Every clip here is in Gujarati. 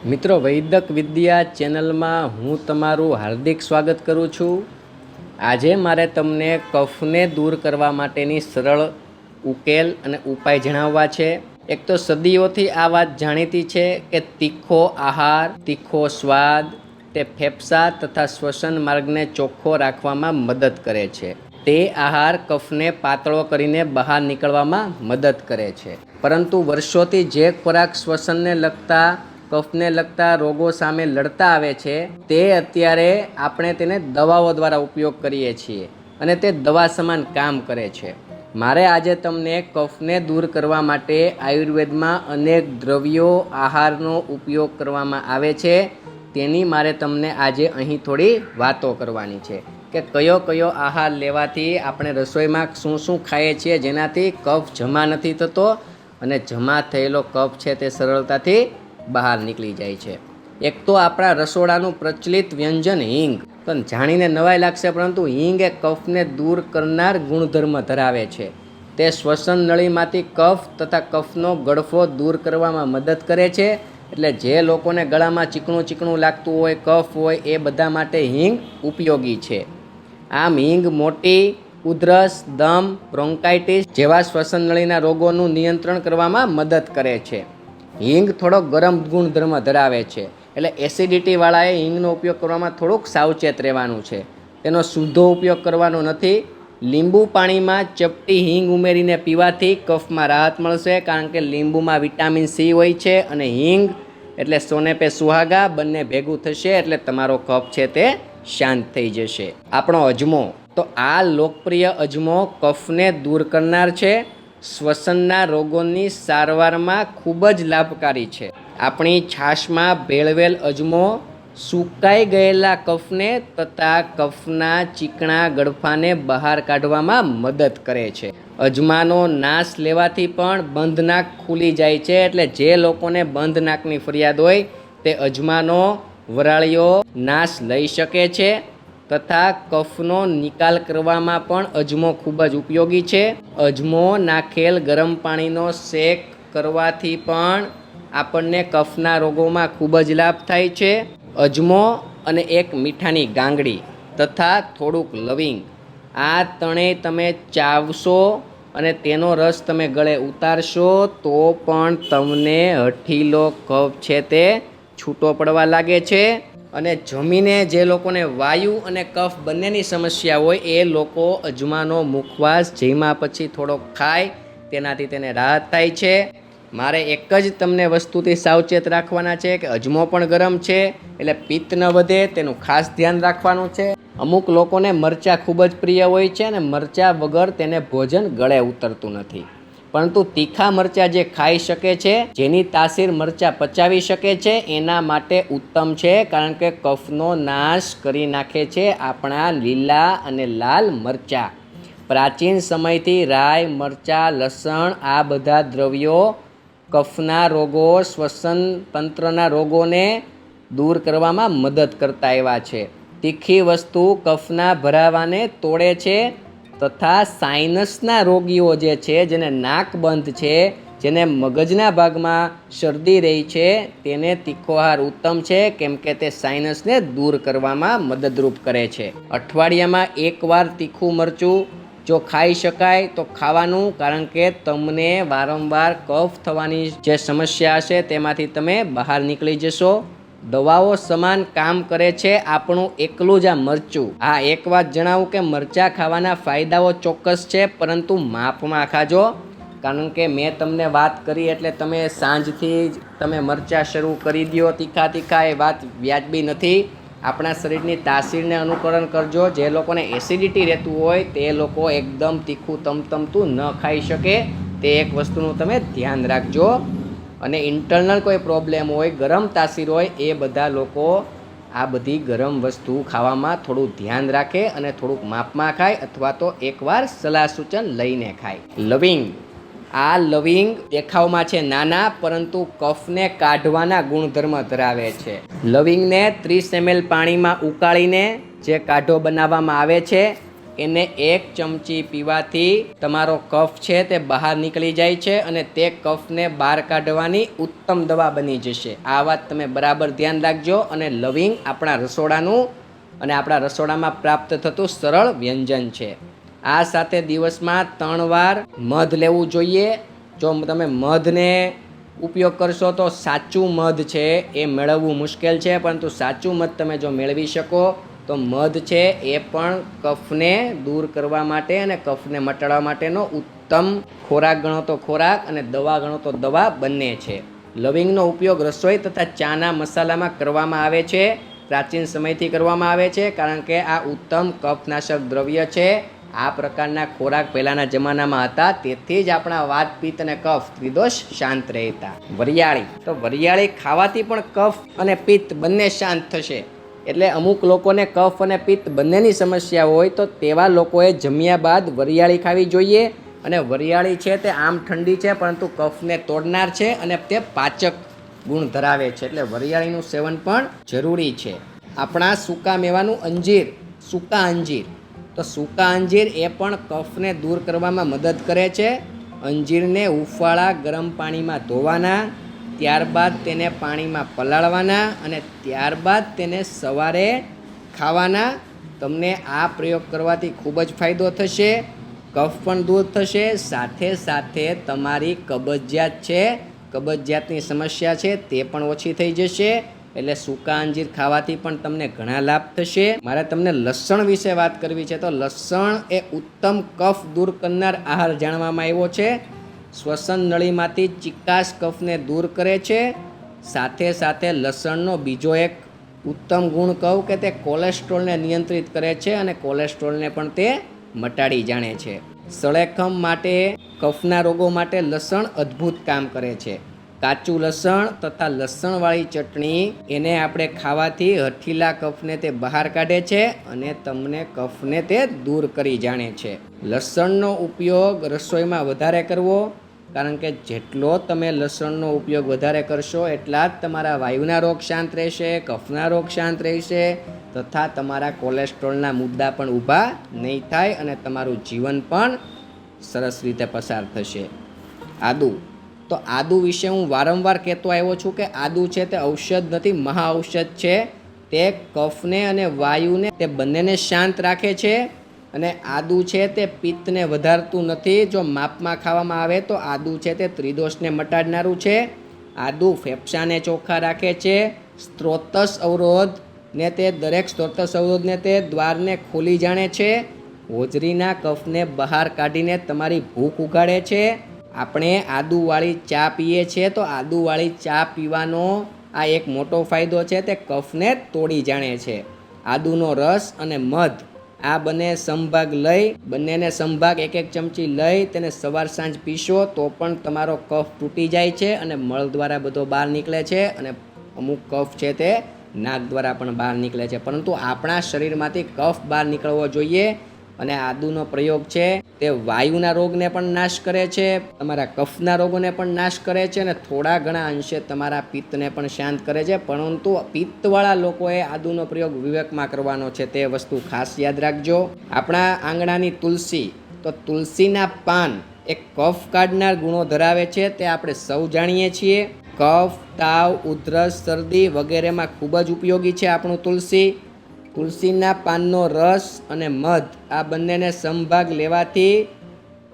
મિત્રો, વૈદક વિદ્યા ચેનલમાં હું તમારું હાર્દિક સ્વાગત કરું છું। આજે મારે તમને કફને દૂર કરવા માટેની સરળ ઉકેલ અને ઉપાય જણાવવા છે। એક તો સદીઓથી આ વાત જાણીતી છે કે તીખો આહાર, તીખો સ્વાદ તે ફેફસા તથા શ્વસન માર્ગને ચોખ્ખો રાખવામાં મદદ કરે છે। તે આહાર કફને પાતળો કરીને બહાર નીકળવામાં મદદ કરે છે, પરંતુ વર્ષોથી જે ખોરાક શ્વસનને લગતા કફને લગતા રોગો સામે લડતા આવે છે, તે અત્યારે આપણે તેને દવાઓ દ્વારા ઉપયોગ કરીએ છીએ અને તે દવા સમાન કામ કરે છે। મારે આજે તમને કફને દૂર કરવા માટે આયુર્વેદમાં અનેક દ્રવ્યો, આહારનો ઉપયોગ કરવામાં આવે છે, તેની મારે તમને આજે અહીં થોડી વાતો કરવાની છે કે કયો કયો આહાર લેવાથી આપણે રસોઈમાં શું શું ખાઈએ છીએ જેનાથી કફ જમા નથી થતો અને જમા થયેલો કફ છે તે સરળતાથી બહાર નીકળી જાય છે। એક તો આપણા રસોડાનું પ્રચલિત વ્યંજન હિંગ। તો જાણીને નવાઈ લાગશે, પરંતુ હિંગ એ કફને દૂર કરનાર ગુણધર્મ ધરાવે છે। તે શ્વસન નળીમાંથી કફ તથા કફનો ગળફો દૂર કરવામાં મદદ કરે છે। એટલે જે લોકોને ગળામાં ચીકણું ચીકણું લાગતું હોય, કફ હોય, એ બધા માટે હિંગ ઉપયોગી છે। આમ હિંગ મોટી ઉધરસ, દમ, બ્રોન્કાઇટિસ જેવા શ્વસન નળીના રોગોનું નિયંત્રણ કરવામાં મદદ કરે છે। હિંગ થોડો ગરમ ગુણધર્મ ધરાવે છે, એટલે એસિડિટીવાળાએ હિંગનો ઉપયોગ કરવામાં થોડુંક સાવચેત રહેવાનું છે। તેનો સીધો ઉપયોગ કરવાનો નથી। લીંબુ પાણીમાં ચપટી હિંગ ઉમેરીને પીવાથી કફમાં રાહત મળશે, કારણ કે લીંબુમાં વિટામિન સી હોય છે અને હિંગ એટલે સોને પે સુહાગા બંને ભેગું થશે એટલે તમારો કફ છે તે શાંત થઈ જશે। આપણો અજમો, તો આ લોકપ્રિય અજમો કફને દૂર કરનાર છે, શ્વસનના રોગોની સારવારમાં ખૂબ જ લાભકારી છે। આપણી છાશમાં ભેળવેલ અજમો સુકાઈ ગયેલા કફને તથા કફના ચીકણા ગળફાને બહાર કાઢવામાં મદદ કરે છે। અજમાનો નાશ લેવાથી પણ બંધ નાક ખુલી જાય છે, એટલે જે લોકોને બંધ નાકની ફરિયાદ હોય તે અજમાનો વરાળીઓ નાશ લઈ શકે છે તથા કફનો નિકાલ કરવામાં પણ અજમો ખૂબ જ ઉપયોગી છે। અજમો નાખેલ ગરમ પાણીનો શેક કરવાથી પણ આપણને કફના રોગોમાં ખૂબ જ લાભ થાય છે। અજમો અને એક મીઠાની ગાંગડી તથા થોડુંક લવિંગ, આ ત્રણેય તમે ચાવશો અને તેનો રસ તમે ગળે ઉતારશો તો પણ તમને હઠીલો કફ છે તે છૂટો પડવા લાગે છે। અને જમીને જે લોકોને વાયુ અને કફ બંનેની સમસ્યા હોય એ લોકો અજમાનો મુખવાસ જમ્યા પછી થોડોક ખાય, તેનાથી તેને રાહત થાય છે। મારે એક જ તમને વસ્તુથી સાવચેત રાખવાના છે કે અજમો પણ ગરમ છે, એટલે પિત્ત ન વધે તેનું ખાસ ધ્યાન રાખવાનું છે। અમુક લોકોને મરચાં ખૂબ જ પ્રિય હોય છે અને મરચાં વગર તેને ભોજન ગળે ઉતરતું નથી, પરંતુ તીખા મરચાં જે ખાઈ શકે છે, જેની તાસીર મરચાં પચાવી શકે છે, એના માટે ઉત્તમ છે, કારણ કે કફનો નાશ કરી નાખે છે આપણા લીલા અને લાલ મરચાં। પ્રાચીન સમયથી રાઈ, મરચાં, લસણ આ બધા દ્રવ્યો કફના રોગો, શ્વસન તંત્રના રોગોને દૂર કરવામાં મદદ કરતા એવા છે। તીખી વસ્તુ કફના ભરાવાને તોડે છે તથા સાઇનસના રોગીઓ જે છે, જેને નાક બંધ છે, જેને મગજના ભાગમાં શરદી રહી છે, તેને તીખો આહાર ઉત્તમ છે, કેમ કે તે સાઇનસને દૂર કરવામાં મદદરૂપ કરે છે। અઠવાડિયામાં એકવાર તીખું મરચું જો ખાઈ શકાય તો ખાવાનું, કારણ કે તમને વારંવાર કફ થવાની જે સમસ્યા હશે તેમાંથી તમે બહાર નીકળી જશો। દવાઓ સમાન કામ કરે છે આપણું એકલું જ આ મરચું। હા, એક વાત જણાવું કે મરચાં ખાવાના ફાયદાઓ ચોક્કસ છે, પરંતુ માપમાં ખાજો, કારણ કે મેં તમને વાત કરી એટલે તમે સાંજથી જ તમે મરચાં શરૂ કરી દો તીખા, એ વાત વ્યાજબી નથી। આપણા શરીરની તાસીરને અનુકરણ કરજો। જે લોકોને એસિડિટી રહેતું હોય તે લોકો એકદમ તીખું તમતમતું ન ખાઈ શકે, તે એક વસ્તુનું તમે ધ્યાન રાખજો। અને ઇન્ટરનલ કોઈ પ્રોબ્લેમ હોય, ગરમ તાસીર હોય, એ બધા લોકો આ બધી ગરમ વસ્તુ ખાવામાં થોડું ધ્યાન રાખે અને થોડુંક માપમાં ખાય, અથવા તો એકવાર સલાહ સૂચન લઈને ખાય। લવિંગ, આ લવિંગ દેખાવમાં છે નાના, પરંતુ કફને કાઢવાના ગુણધર્મ ધરાવે છે। લવિંગને 30 ml પાણીમાં ઉકાળીને જે કાઢો બનાવવામાં આવે છે, એને 1 ચમચી પીવાથી તમારો કફ છે તે બહાર નીકળી જાય છે અને તે કફને બહાર કાઢવાની ઉત્તમ દવા બની જશે. આ વાત તમે બરાબર ધ્યાન રાખજો. અને લવિંગ આપણા રસોડાનું અને આપણા રસોડામાં પ્રાપ્ત થતું સરળ વ્યંજન છે. આ સાથે દિવસમાં 3 વાર મધ લેવું જોઈએ. જો તમે મધને ઉપયોગ કરશો તો સાચું મધ છે એ મેળવવું મુશ્કેલ છે, પરંતુ સાચું મધ તમે જો મેળવી શકો તો મધ છે એ પણ કફને દૂર કરવા માટે અને કફને મટાડવા માટેનો ઉત્તમ ખોરાક ગણો તો ખોરાક અને દવા ગણો તો દવા બંને છે. લવિંગનો ઉપયોગ રસોઈ તથા ચાના મસાલામાં કરવામાં આવે છે. પ્રાચીન સમયથી કરવામાં આવે છે, કારણ કે આ ઉત્તમ કફનાશક દ્રવ્ય છે. આ પ્રકારના ખોરાક પહેલાંના જમાનામાં હતા, તેથી જ આપણા વાત, પિત્ત અને કફ ત્રિદોષ શાંત રહેતા. વરિયાળી, તો વરિયાળી ખાવાથી પણ કફ અને પિત્ત બંને શાંત થશે. એટલે અમુક લોકોને કફ અને પિત્ત બંનેની સમસ્યા હોય તો તેવા લોકોએ જમ્યા બાદ વરિયાળી ખાવી જોઈએ. અને વરિયાળી છે તે આમ ઠંડી છે, પરંતુ કફને તોડનાર છે અને તે પાચક ગુણ ધરાવે છે, એટલે વરિયાળીનું સેવન પણ જરૂરી છે. આપણા સૂકા મેવાનું અંજીર, સૂકા અંજીર, તો સૂકા અંજીર એ પણ કફને દૂર કરવામાં મદદ કરે છે. અંજીરને હુંફાળા ગરમ પાણીમાં ધોવાના, ત્યારબાદ તેને પાણીમાં પલાળવાના અને ત્યારબાદ તેને સવારે ખાવાના. તમને આ પ્રયોગ કરવાથી ખૂબ જ ફાયદો થશે. કફ પણ દૂર થશે, સાથે સાથે તમારી કબજિયાત છે, કબજિયાતની સમસ્યા છે તે પણ ઓછી થઈ જશે. એટલે સૂકા અંજીર ખાવાથી પણ તમને ઘણા લાભ થશે. મારે તમને લસણ વિશે વાત કરવી છે. તો લસણ એ ઉત્તમ કફ દૂર કરનાર આહાર જાણવામાં આવ્યો છે. શ્વસન નળીમાંથી ચિકાસ કફને દૂર કરે છે. સાથે સાથે લસણનો બીજો એક ઉત્તમ ગુણ કહું કે તે કોલેસ્ટ્રોલને નિયંત્રિત કરે છે અને કોલેસ્ટ્રોલને પણ તે મટાડી જાણે છે. સળેખમ માટે, કફના રોગો માટે લસણ અદ્ભુત કામ કરે છે. કાચું લસણ તથા લસણવાળી ચટણી એને આપણે ખાવાથી હઠીલા કફને તે બહાર કાઢે છે અને તમને કફને તે દૂર કરી જાણે છે. લસણનો ઉપયોગ રસોઈમાં વધારે કરવો, કારણ કે જેટલો તમે લસણનો ઉપયોગ વધારે કરશો એટલા જ તમારા વાયુના રોગ શાંત રહેશે, કફના રોગ શાંત રહેશે તથા તમારા કોલેસ્ટ્રોલના મુદ્દા પણ ઊભા નહીં થાય અને તમારું જીવન પણ સરસ રીતે પસાર થશે. આદુ, તો આદુ વિશે હું વારંવાર કહેતો આવ્યો છું કે આદુ છે તે ઔષધ નથી, મહા ઔષધ છે. તે કફને અને વાયુને તે બંનેને શાંત રાખે છે. અને આદુ છે તે પિત્તને વધારતું નથી. જો માપમાં ખાવામાં આવે તો આદુ છે તે ત્રિદોષને મટાડનારું છે. આદુ ફેફસાને ચોખ્ખા રાખે છે. સ્ત્રોતસ અવરોધ ને તે દરેક સ્ત્રોતસ અવરોધને તે દ્વારને ખોલી જાણે છે. હોજરીના કફને બહાર કાઢીને તમારી ભૂખ ઉગાડે છે. આપણે આદુવાળી ચા પીએ છીએ, તો આદુવાળી ચા પીવાનો આ એક મોટો ફાયદો છે, તે કફને તોડી જાણે છે. આદુનો રસ અને મધ આ બંને સમભાગ લઈ, બંનેને સમભાગ 1-1 ચમચી લઈ તેને સવાર સાંજ પીશો તો પણ તમારો કફ તૂટી જાય છે અને મળ દ્વારા બધો બહાર નીકળે છે. અને અમુક કફ છે તે નાક દ્વારા પણ બહાર નીકળે છે, પરંતુ આપણા શરીરમાંથી કફ બહાર નીકળવો જોઈએ. અને આદુનો પ્રયોગ છે તે વાયુના રોગને પણ નાશ કરે છે, તમારા કફના રોગોને પણ નાશ કરે છે અને થોડા ઘણા અંશે તમારા પિત્તને પણ શાંત કરે છે. પરંતુ પિત્તવાળા લોકોએ આદુનો પ્રયોગ વિવેકમાં કરવાનો છે, તે વસ્તુ ખાસ યાદ રાખજો. આપણા આંગણાની તુલસી, તો તુલસીના પાન એ કફ કાઢનાર ગુણો ધરાવે છે, તે આપણે સૌ જાણીએ છીએ. કફ, તાવ, ઉધરસ, શરદી વગેરેમાં ખૂબ જ ઉપયોગી છે આપણું તુલસી. તુલસીના પાનનો રસ અને મધ આ બંનેને સમભાગ લેવાથી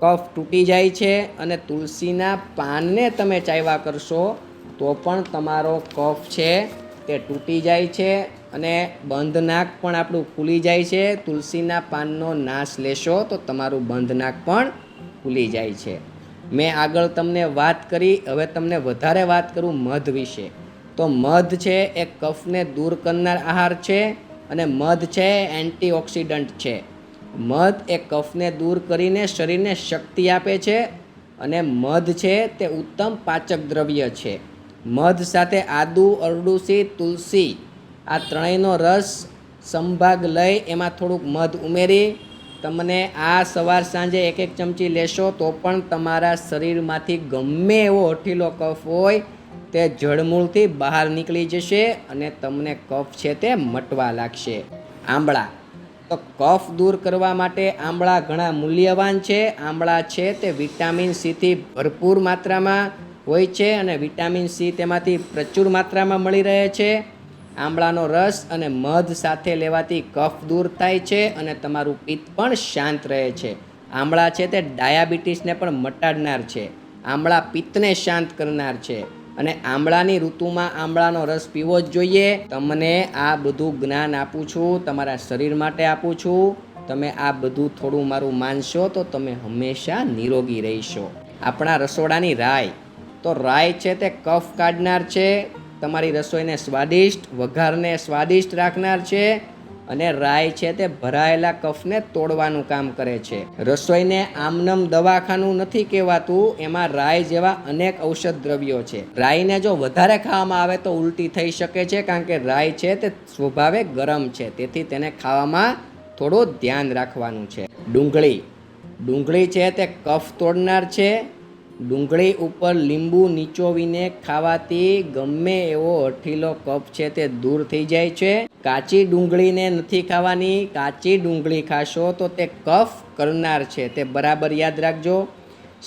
કફ તૂટી જાય છે. અને તુલસીના પાનને તમે ચાવ્યા કરશો તો પણ તમારો કફ છે તે તૂટી જાય છે અને બંધ નાક પણ આપણું ખુલી જાય છે. તુલસીના પાનનો નાશ લેશો તો તમારું બંધ નાક પણ ખુલી જાય છે. મેં આગળ તમને વાત કરી, હવે તમને વધારે વાત કરું મધ વિશે. તો મધ છે એ કફને દૂર કરનાર આહાર છે અને મધ છે એન્ટીઓક્સિડન્ટ છે. મધ એ કફને દૂર કરીને શરીરને શક્તિ આપે છે અને મધ છે તે ઉત્તમ પાચક દ્રવ્ય છે. મધ સાથે આદુ, અરડુસી, તુલસી આ ત્રણેયનો રસ સમભાગ લઈ એમાં થોડુંક મધ ઉમેરી તમને આ સવાર સાંજે 1-1 ચમચી લેશો તો પણ તમારા શરીરમાંથી ગમે એવો હઠીલો કફ હોય તે જળમૂળથી બહાર નીકળી જશે અને તમને કફ છે તે મટવા લાગશે. આંબળા, તો તો કફ દૂર કરવા માટે આંબળા ઘણા મૂલ્યવાન છે. આંબળા છે તે વિટામિન સીથી ભરપૂર માત્રામાં હોય છે અને વિટામિન સી તેમાંથી પ્રચુર માત્રામાં મળી રહે છે. આંબળાનો રસ અને મધ સાથે લેવાથી કફ દૂર થાય છે અને તમારું પિત્ત પણ શાંત રહે છે. આંબળા છે તે ડાયાબિટીસને પણ મટાડનાર છે. આંબળા પિત્તને શાંત કરનાર છે અને આંબળાની ઋતુમાં આંબળાનો રસ પીવો જ જોઈએ. તમને આ બધું જ્ઞાન આપું છું, તમારા શરીર માટે આપું છું. તમે આ બધું થોડું મારું માનશો તો તમે હંમેશા નિરોગી રહીશો. આપણા રસોડાની રાઈ, તો રાઈ છે તે કફ કાઢનાર છે, તમારી રસોઈને સ્વાદિષ્ટ, વઘારને સ્વાદિષ્ટ રાખનાર છે અને રાઈ છે તે ભરાયેલા કફને તોડવાનું કામ કરે છે. રસોઈને આમનમ દવાખાનું નથી કહેવાતું, એમાં રાઈ જેવા અનેક ઔષધ દ્રવ્યો છે. રાઈને જો વધારે ખાવામાં આવે તો ઉલટી થઈ શકે છે, કારણ કે રાઈ છે તે સ્વભાવે ગરમ છે, તેથી તેને ખાવામાં થોડું ધ્યાન રાખવાનું છે. ડુંગળી છે તે કફ તોડનાર છે. ડુંગળી ઉપર લીંબુ નીચોવીને ખાવાથી ગમે એવો હઠીલો કફ છે તે દૂર થઈ જાય છે. કાચી ડુંગળીને નથી ખાવાની. કાચી ડુંગળી ખાશો તો તે કફ કરનાર છે, તે બરાબર યાદ રાખજો.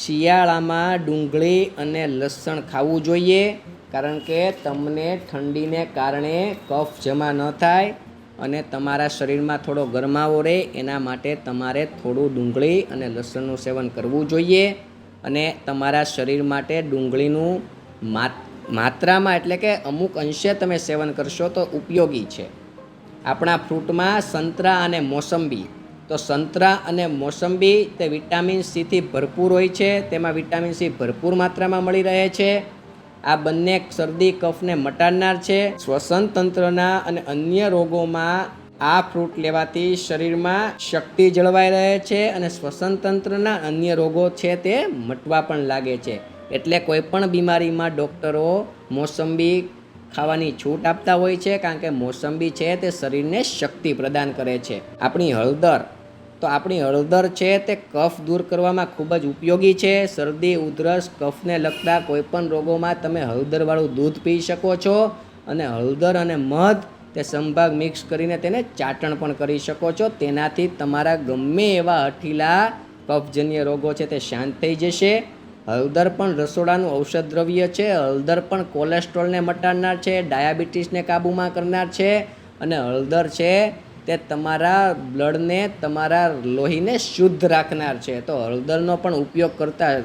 શિયાળામાં ડુંગળી અને લસણ ખાવું જોઈએ, કારણ કે તમને ઠંડીને કારણે કફ જમા ન થાય અને તમારા શરીરમાં થોડો ગરમાવો રહે, એના માટે તમારે થોડું ડુંગળી અને લસણનું સેવન કરવું જોઈએ. અને તમારા શરીર માટે ડુંગળીનું માત્રામાં એટલે કે અમુક અંશે તમે સેવન કરશો તો ઉપયોગી છે. આપણા ફ્રૂટમાં સંતરા અને મોસંબી, તો સંતરા અને મોસંબી તે વિટામિન સીથી ભરપૂર હોય છે, તેમાં વિટામિન સી ભરપૂર માત્રામાં મળી રહે છે. આ બંને શરદી કફને મટાડનાર છે. શ્વસન તંત્રના અને અન્ય રોગોમાં આ ફ્રૂટ લેવાથી શરીરમાં શક્તિ જળવાઈ રહે છે અને શ્વસન તંત્રના અન્ય રોગો છે તે મટવા પણ લાગે છે. એટલે કોઈ પણ બીમારીમાં ડૉક્ટરો મોસંબી ખાવાની છૂટ આપતા હોય છે, કારણ કે મોસંબી છે તે શરીરને શક્તિ પ્રદાન કરે છે. આપણી હળદર છે તે કફ દૂર કરવામાં ખૂબ જ ઉપયોગી છે. શરદી, ઉધરસ, કફને લગતા કોઈપણ રોગોમાં તમે હળદરવાળું દૂધ પી શકો છો અને હળદર અને મધ તે સંભાગ મિક્સ કરીને તેને ચાટણ પણ કરી શકો છો. તેનાથી તમારા ગમે એવા હઠીલા કફજન્ય રોગો છે તે શાંત થઈ જશે. હળદર પણ રસોડાનું ઔષધ દ્રવ્ય છે. હળદર પણ કોલેસ્ટ્રોલને મટાડનાર છે, ડાયાબિટીસને કાબૂમાં કરનાર છે અને હળદર છે તે તમારા બ્લડને, તમારા લોહીને શુદ્ધ રાખનાર છે. તો હળદરનો પણ ઉપયોગ કરતા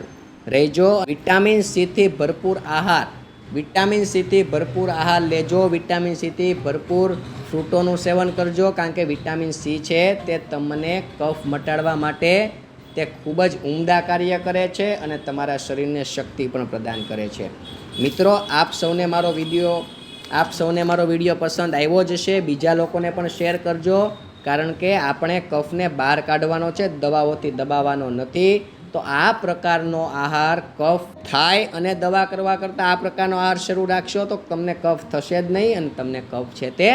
રહેજો. વિટામિન સીથી ભરપૂર આહાર લેજો. વિટામિન સીથી ભરપૂર ફ્રૂટોનું સેવન કરજો, કારણ કે વિટામિન સી છે તે તમને કફ મટાડવા માટે તે ખૂબ જ ઉમદા કાર્ય કરે છે અને તમારા શરીરને શક્તિ પણ પ્રદાન કરે છે. મિત્રો, આપ સૌને મારો વિડીયો પસંદ આવ્યો જ હશે. બીજા લોકોને પણ શેર કરજો, કારણ કે આપણે કફને બહાર કાઢવાનો છે, દવાઓથી દબાવવાનો નથી. તો આ પ્રકારનો આહાર કફ થાય અને દવા કરવા કરતાં આ પ્રકારનો આહાર શરૂ રાખશો તો તમને કફ થશે જ નહીં અને તમને કફ છે તે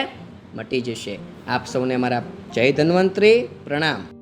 મટી જશે. આપ સૌને મારા જય ધન્વંતરી, પ્રણામ.